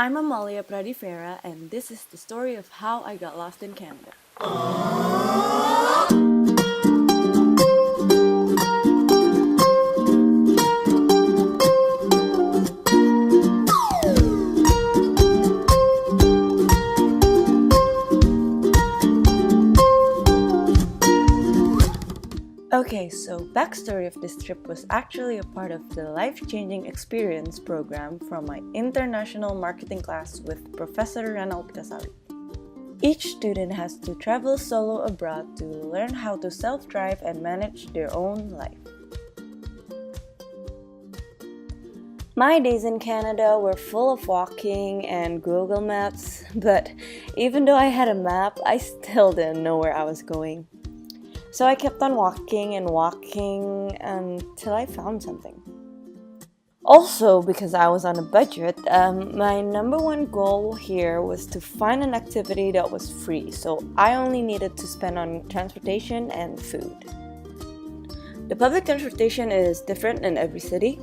I'm Amalia Pradifera, and this is the story of how I got lost in Canada. Okay, so backstory of this trip was actually a part of the life-changing experience program from my international marketing class with Professor Ranald Casali. Each student has to travel solo abroad to learn how to self-drive and manage their own life. My days in Canada were full of walking and Google Maps, but even though I had a map, I still didn't know where I was going. So I kept on walking and walking until I found something. Also, because I was on a budget, my number one goal here was to find an activity that was free, so I only needed to spend on transportation and food. The public transportation is different in every city.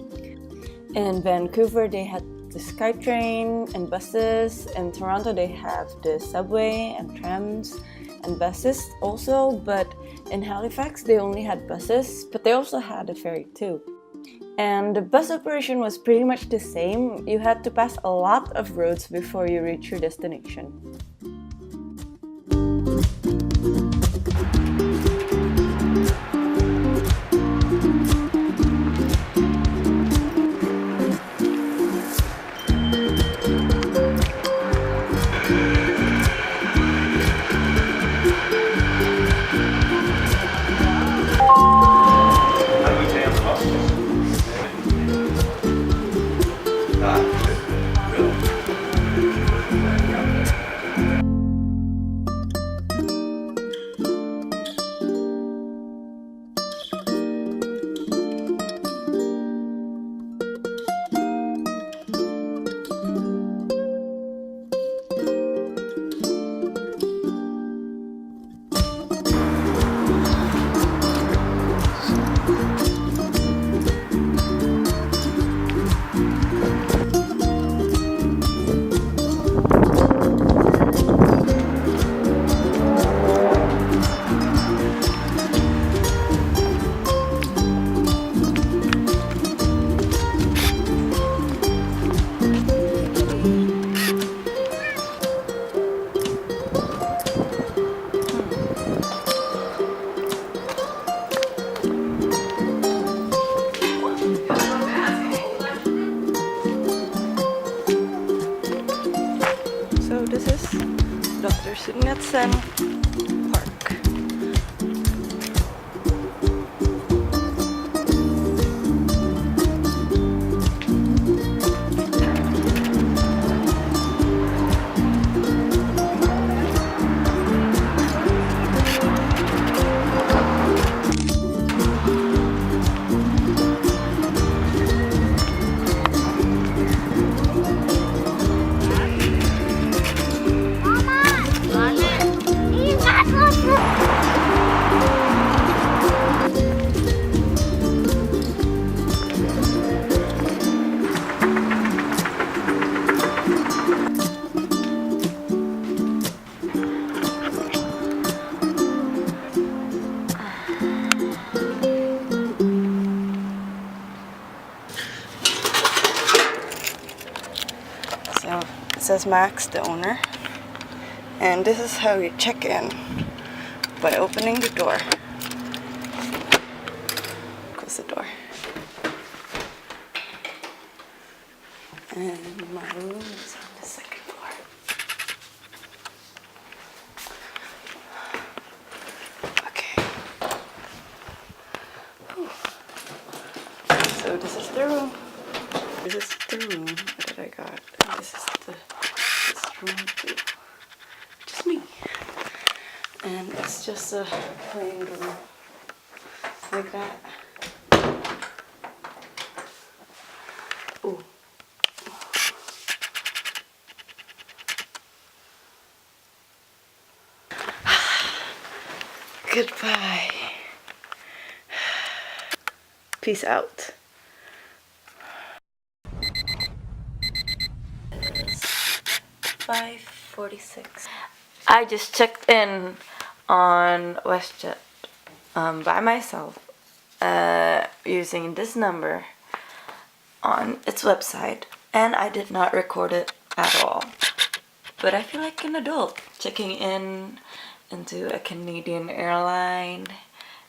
In Vancouver, they had the SkyTrain and buses. In Toronto, they have the subway and trams and buses also, but in Halifax, they only had buses, but they also had a ferry too. And the bus operation was pretty much the same. You had to pass a lot of roads before you reach your destination. So this is Dr. Sugnatsen Park. So it says Max, the owner, and this is how you check in by opening the door. Close the door. And my room is on the second floor. Okay. Whew. So this is the room. This is the room that I got. And this is this room too. Just me. And it's just a plain room. Like that. Ooh. Goodbye. Peace out. 5:46. I just checked in on WestJet by myself using this number on its website, and I did not record it at all. But I feel like an adult checking in into a Canadian airline,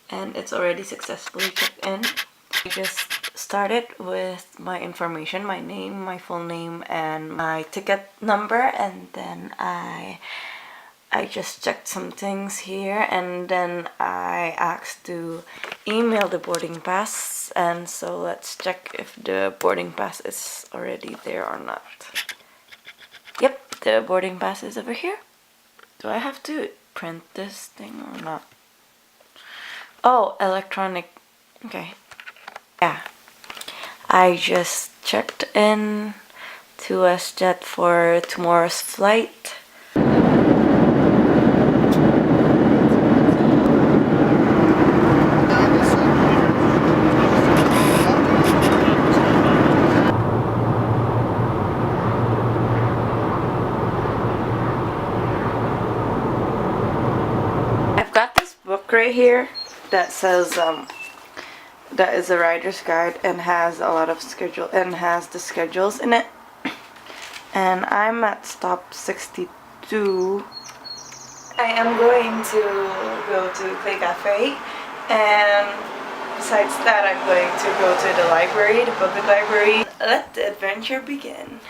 and it's already successfully checked in. I just started with my information, my name, my full name, and my ticket number, and then I just checked some things here, and then I asked to email the boarding pass, and so let's check if the boarding pass is already there or not. Yep, the boarding pass is over here. Do I have to print this thing or not? Oh, electronic. Okay. Yeah. I just checked in to WestJet for tomorrow's flight. I've got this book right here that says that is a rider's guide and has a lot of schedule and has the schedules in it. And I'm at stop 62. I am going to go to Play Cafe, and besides that I'm going to go to the library, the public library. Let the adventure begin.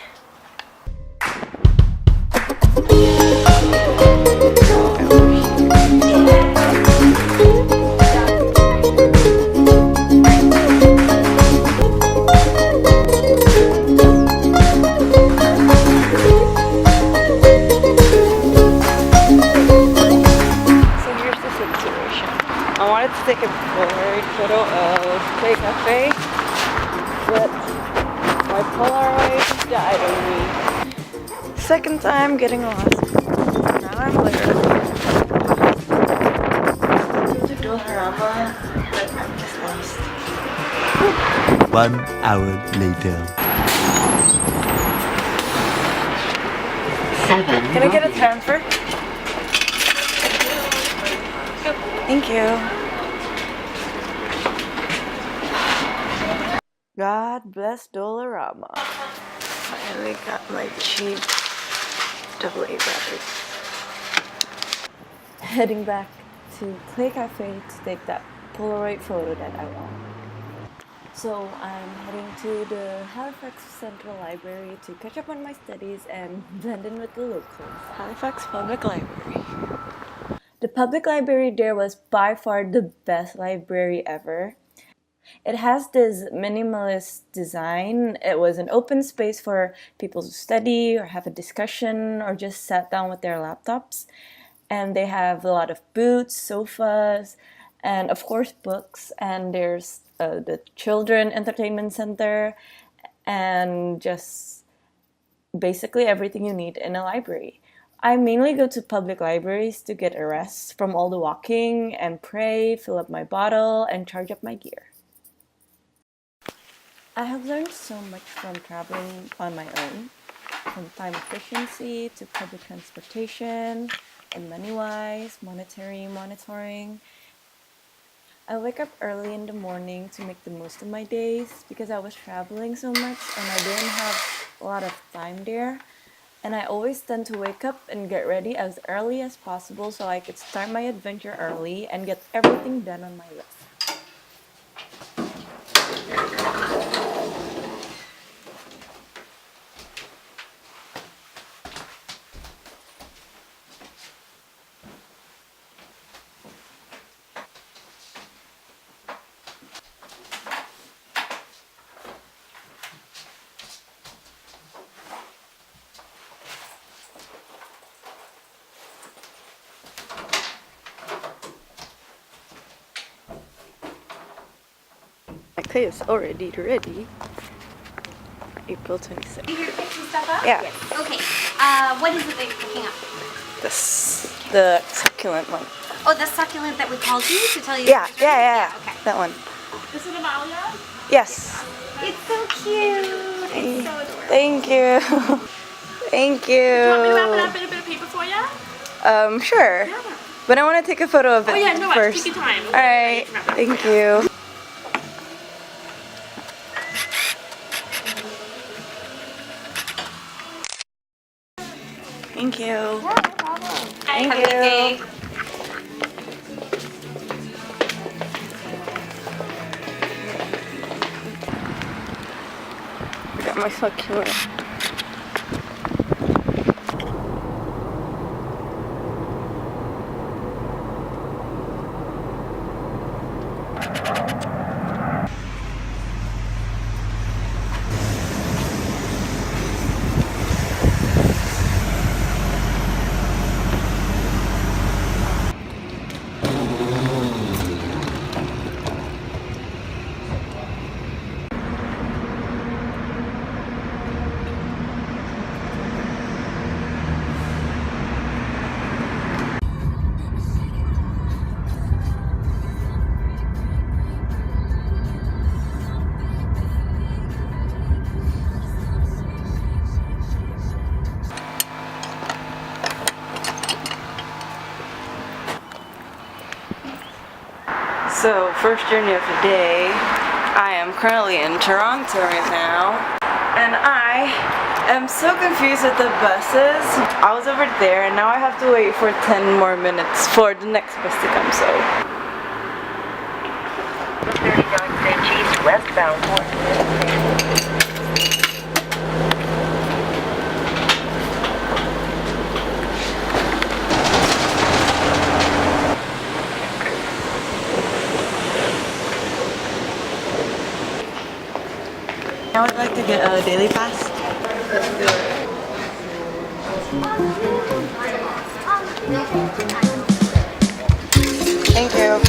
I wanted to take a Polaroid photo of Play Cafe, but my Polaroid died on me. Second time getting lost. Now I'm literally to Dollarama, but I'm just lost. 1 hour later. 7. Can I get a transfer? Thank you. God bless Dollarama. Finally got my cheap AA batteries. Heading back to Play Cafe to take that Polaroid photo that I want. So I'm heading to the Halifax Central Library to catch up on my studies and blend in with the locals. Halifax Public Library. The public library there was by far the best library ever. It has this minimalist design. It was an open space for people to study or have a discussion or just sat down with their laptops. And they have a lot of booths, sofas, and of course books. And there's the children entertainment center and just basically everything you need in a library. I mainly go to public libraries to get a rest from all the walking and pray, fill up my bottle, and charge up my gear. I have learned so much from traveling on my own, from time efficiency to public transportation, and money-wise, monetary monitoring. I wake up early in the morning to make the most of my days because I was traveling so much and I didn't have a lot of time there. And I always tend to wake up and get ready as early as possible so I could start my adventure early and get everything done on my list. My clay is already ready. April 26th. You're picking stuff up? Yeah. Yes. Okay. What is it that you're picking up? The succulent one. Oh, the succulent that we called you to tell you. Yeah. Okay. That one. Is it Amalia? Yes. It's so cute. It's so adorable. Thank you. Thank Want me to wrap it you. up in a bit of paper for you? Sure. Yeah. But I want to take a photo of it Oh yeah, no, first. take your time. All right. Thank you. Thank you. Yeah, no problem. Thank Have a good day. you. I got my succulent. So, first journey of the day. I am currently in Toronto right now, and I am so confused with the buses. I was over there, and now I have to wait for 10 more minutes for the next bus to come. So, 39 St. East westbound towards I would like to get a daily pass. Let's do it. Thank you.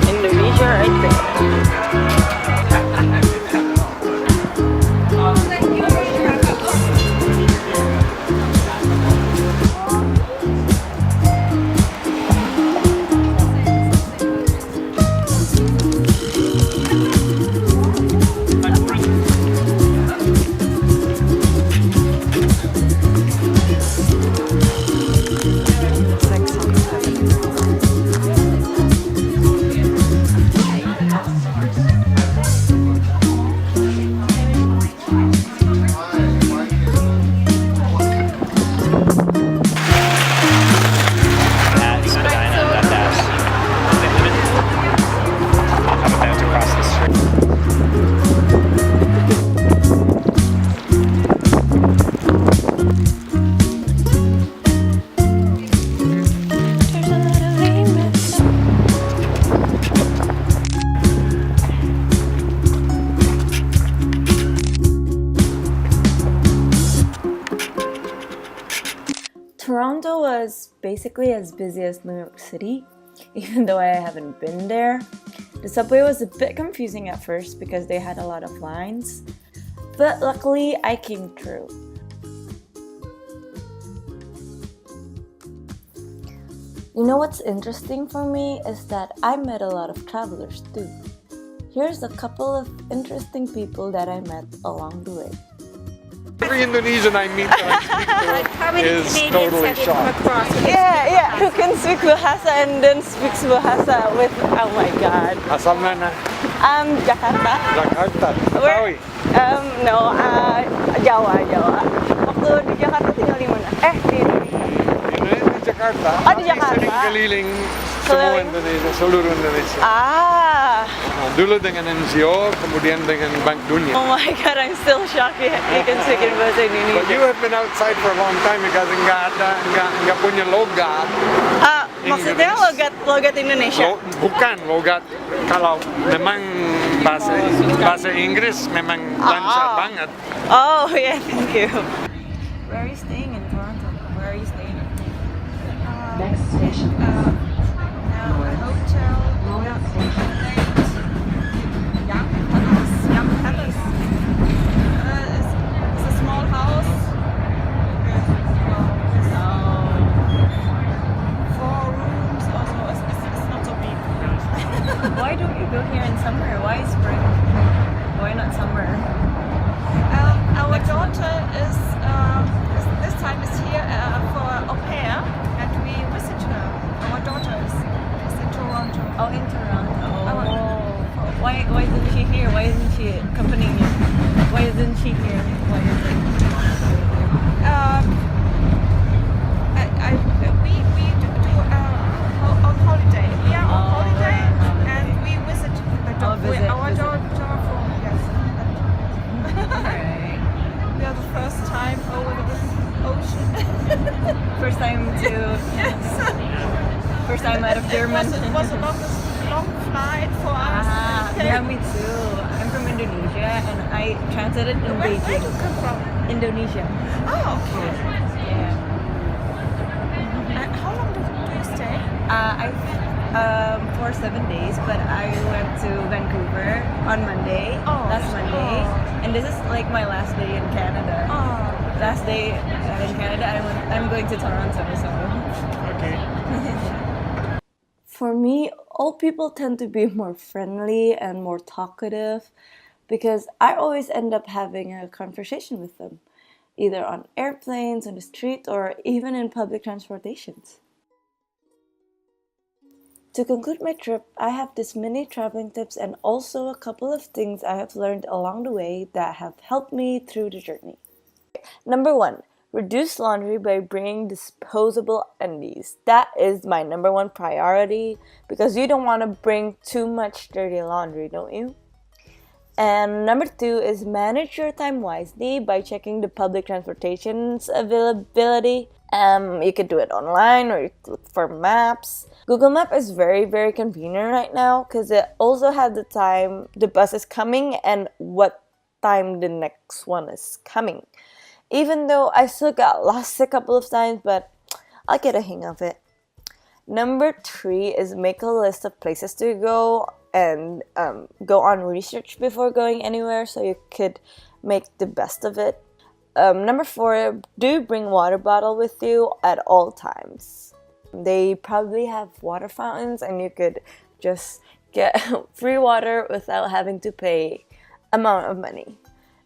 Indonesia right there. It's like something's happening. I'm about to cross the street. Toronto was basically as busy as New York City, even though I haven't been there. The subway was a bit confusing at first because they had a lot of lines, but luckily I came through. You know what's interesting for me is that I met a lot of travelers too. Here's a couple of interesting people that I met along the way. Every Indonesian I meet that I speak to is totally shocked. Yeah, who can speak Bahasa and then speaks Bahasa with, oh my god. Asal mana? Jakarta. Jakarta. Where? Betawi. No, Jawa. Waktu di Jakarta tinggal di mana? Di Di Jakarta. Oh, di Tapi Jakarta. sering keliling semua Keliling. Indonesia, seluruh Indonesia. Ah. Nah, dulu dengan NGO, kemudian dengan Bank Dunia. Oh my god, I'm still shocked you can speak in bahasa But you Indonesia. have been outside for a long time because nggak punya logat. Maksudnya logat Indonesia? Bukan logat. Kalau memang bahasa Inggris memang lancar banget. Oh yeah, thank you. Where are you staying in Toronto? Where are you staying? Next station. Hotel. Young Palace. It's a small house. Four rooms. Also, it's not so big. Why don't you go here in summer? Why spring? Why not summer? Our daughter is this time is here for au pair, and we visit her. Our daughter is in Toronto. Oh, in Toronto. Oh. Why isn't she here? Why isn't she accompanying you? Why isn't she here? Why isn't? We do on holiday. We are on holiday, and we visit the visit. our daughter from yes. Alright. We are the first time over the ocean. First time to. Yes. First time out of German. It was a long flight for us. Yeah, me too. I'm from Indonesia and I transited in Where do Beijing. you come from? Indonesia. Oh, okay. Yeah. How long do you stay? For 7 days, but I went to Vancouver on Monday, last Monday, and this is like my last day in Canada. Last day in Canada, I'm going to Toronto, so. Okay. For me, old people tend to be more friendly and more talkative because I always end up having a conversation with them, either on airplanes, on the street, or even in public transportations. To conclude my trip, I have this mini traveling tips and also a couple of things I have learned along the way that have helped me through the journey. Number 1, reduce laundry by bringing disposable undies. That is my number 1 priority because you don't want to bring too much dirty laundry, don't you? And number 2 is manage your time wisely by checking the public transportation's availability. You could do it online or you could look for maps. Google Map is very, very convenient right now because it also has the time the bus is coming and what time the next one is coming. Even though I still got lost a couple of times, but I'll get a hang of it. Number 3 is make a list of places to go and go on research before going anywhere so you could make the best of it. Number 4, do bring water bottle with you at all times. They probably have water fountains and you could just get free water without having to pay amount of money.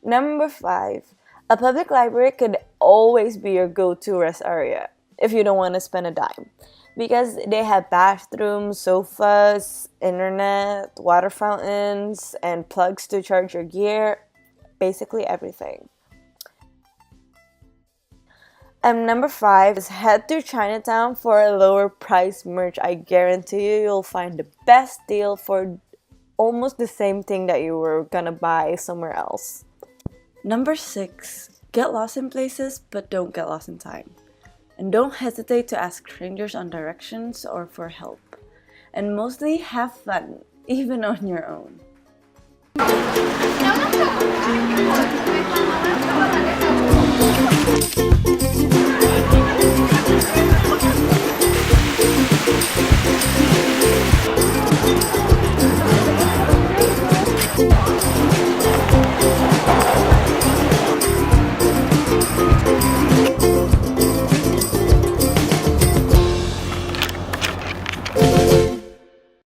Number 5, a public library could always be your go-to rest area if you don't want to spend a dime. Because they have bathrooms, sofas, internet, water fountains, and plugs to charge your gear. Basically everything. And number 5 is head to Chinatown for a lower price merch. I guarantee you'll find the best deal for almost the same thing that you were gonna buy somewhere else. Number 6, get lost in places but don't get lost in time. And don't hesitate to ask strangers on directions or for help. And mostly have fun, even on your own.